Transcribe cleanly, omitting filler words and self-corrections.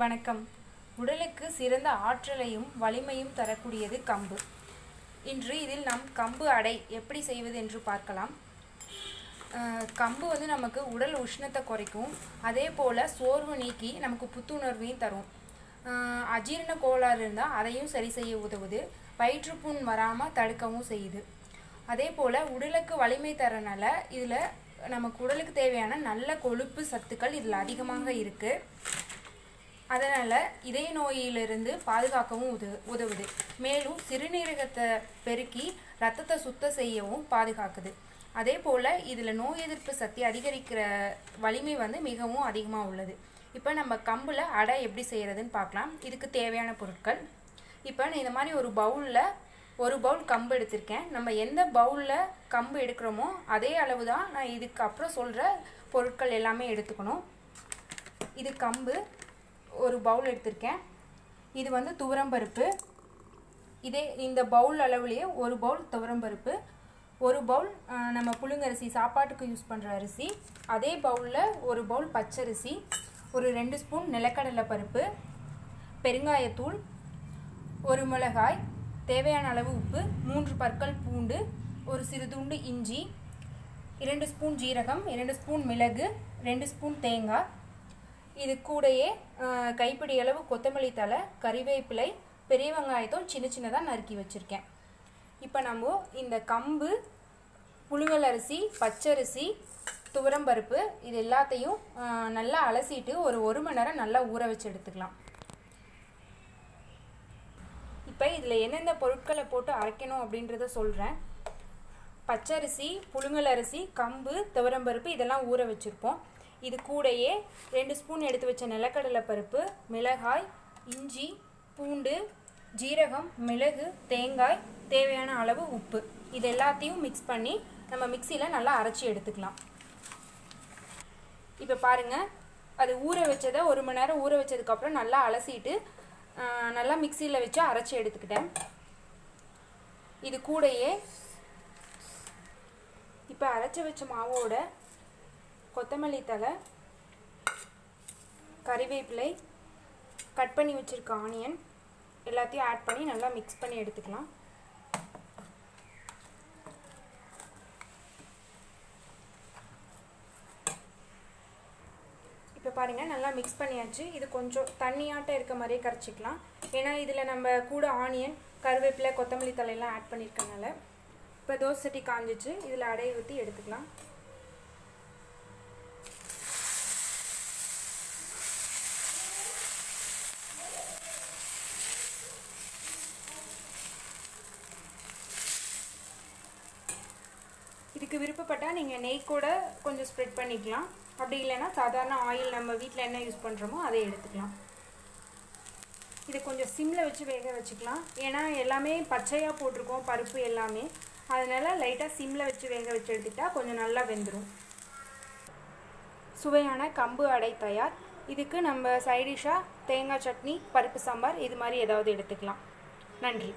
வணக்கம். உடலுக்கு சிறந்த ஆற்றலையும் வலிமையும் தரக்கூடியது கம்பு. இன்று இதில் நாம் கம்பு அடை எப்படி செய்வது என்று பார்க்கலாம். கம்பு நமக்கு உடல் உஷ்ணத்தை குறைக்கும். அதே போல் சோர்வு நீக்கி நமக்கு புத்துணர்வையும் தரும். அஜீரண கோளாறு இருந்தால் அதையும் சரி செய்ய உதவுது. வயிற்றுப்புண் வராமல் தடுக்கவும் செய்யுது. அதே போல் உடலுக்கு வலிமை தரனால இதில் நமக்கு உடலுக்கு தேவையான நல்ல கொழுப்பு சத்துக்கள் இதில் அதிகமாக இருக்குது. அதனால் இதய நோயிலிருந்து பாதுகாக்கவும் உதவுது. மேலும் சிறுநீரகத்தை பெருக்கி இரத்தத்தை சுத்தம் செய்யவும் பாதுகாக்குது. அதே போல் இதில் நோய் எதிர்ப்பு சக்தி அதிகரிக்கிற வலிமை மிகவும் அதிகமாக உள்ளது. இப்போ நம்ம கம்பில் அடை எப்படி செய்கிறதுன்னு பார்க்கலாம். இதுக்கு தேவையான பொருட்கள். இப்போ நான் இந்த மாதிரி ஒரு பவுலில் ஒரு பவுல் கம்பு எடுத்திருக்கேன். நம்ம எந்த பவுலில் கம்பு எடுக்கிறோமோ அதே அளவு தான் நான் இதுக்கு அப்புறம் சொல்கிற பொருட்கள் எல்லாமே எடுத்துக்கணும். இது கம்பு ஒரு பவுல் எடுத்திருக்கேன். இது துவரம்பருப்பு. இந்த பவுல் அளவுலேயே ஒரு பவுல் துவரம்பருப்பு, ஒரு பவுல் நம்ம புழுங்கரிசி சாப்பாட்டுக்கு யூஸ் பண்ணுற அரிசி, அதே பவுலில் ஒரு பவுல் பச்சரிசி, ஒரு 2 ஸ்பூன் நிலக்கடலை பருப்பு, பெருங்காயத்தூள், ஒரு மிளகாய், தேவையான அளவு உப்பு, 3 பற்கள் பூண்டு, ஒரு சிறு துண்டு இஞ்சி, 2 ஸ்பூன் ஜீரகம், 2 ஸ்பூன் மிளகு, 2 ஸ்பூன் தேங்காய். இது கூடயே கைப்பிடி அளவு கொத்தமல்லி தழை, கறிவேப்பிலை, பெரிய வெங்காயத்தோல் சின்ன சின்னதாக நறுக்கி வச்சுருக்கேன். இப்போ நம்ம இந்த கம்பு, புழுங்கல் அரிசி, பச்சரிசி, துவரம்பருப்பு இது எல்லாத்தையும் நல்லா அலசிட்டு ஒரு மணி நேரம் நல்லா ஊற வச்சு எடுத்துக்கலாம். இப்போ இதில் எந்தெந்த பொருட்களை போட்டு அரைக்கணும் அப்படின்றத சொல்கிறேன். பச்சரிசி, புழுங்கல் அரிசி, கம்பு, துவரம்பருப்பு இதெல்லாம் ஊற வச்சுருப்போம். இது கூடயே 2 ஸ்பூன் எடுத்து வச்ச நிலக்கடலை பருப்பு, மிளகாய், இஞ்சி, பூண்டு, ஜீரகம், மிளகு, தேங்காய், தேவையான அளவு உப்பு இது எல்லாத்தையும் மிக்ஸ் பண்ணி நம்ம மிக்சியில் நல்லா அரைச்சி எடுத்துக்கலாம். இப்போ பாருங்கள், அது ஊற வச்சதை 1 மணி நேரம் ஊற வச்சதுக்கப்புறம் நல்லா அலசிட்டு நல்லா மிக்சியில் வச்சு அரைச்சி எடுத்துக்கிட்டேன். இது கூடயே இப்போ அரைச்சி வச்ச மாவோட கொத்தமல்லி தழை, கறிவேப்பிலை, கட் பண்ணி வச்சுருக்க ஆனியன் எல்லாத்தையும் ஆட் பண்ணி நல்லா மிக்ஸ் பண்ணி எடுத்துக்கலாம். இப்போ பாருங்கள், நல்லா மிக்ஸ் பண்ணியாச்சு. இது கொஞ்சம் தண்ணியாட்டம் இருக்க மாதிரியே கரைச்சிக்கலாம். ஏன்னா இதில் நம்ம கூட ஆனியன், கருவேப்பிலை, கொத்தமல்லி தலையெல்லாம் ஆட் பண்ணியிருக்கனால. இப்போ தோசை சட்டி காஞ்சிச்சு. இதில் அடையை ஊற்றி எடுத்துக்கலாம். இதுக்கு விருப்பப்பட்டால் நீங்கள் நெய் கூட கொஞ்சம் ஸ்ப்ரெட் பண்ணிக்கலாம். அப்படி இல்லைன்னா சாதாரண ஆயில் நம்ம வீட்டில் என்ன யூஸ் பண்ணுறோமோ அதை எடுத்துக்கலாம். இதை கொஞ்சம் சிம்மில் வச்சு வேக வச்சுக்கலாம். ஏன்னா எல்லாமே பச்சையாக போட்டிருக்கோம் பருப்பு எல்லாமே. அதனால் லைட்டாக சிம்மில் வச்சு வேக வச்சு எடுத்துக்கிட்டால் கொஞ்சம் நல்லா வெந்துடும். சுவையான கம்பு அடை தயார். இதுக்கு நம்ம சைடிஷாக தேங்காய் சட்னி, பருப்பு சாம்பார் இது மாதிரி ஏதாவது எடுத்துக்கலாம். நன்றி.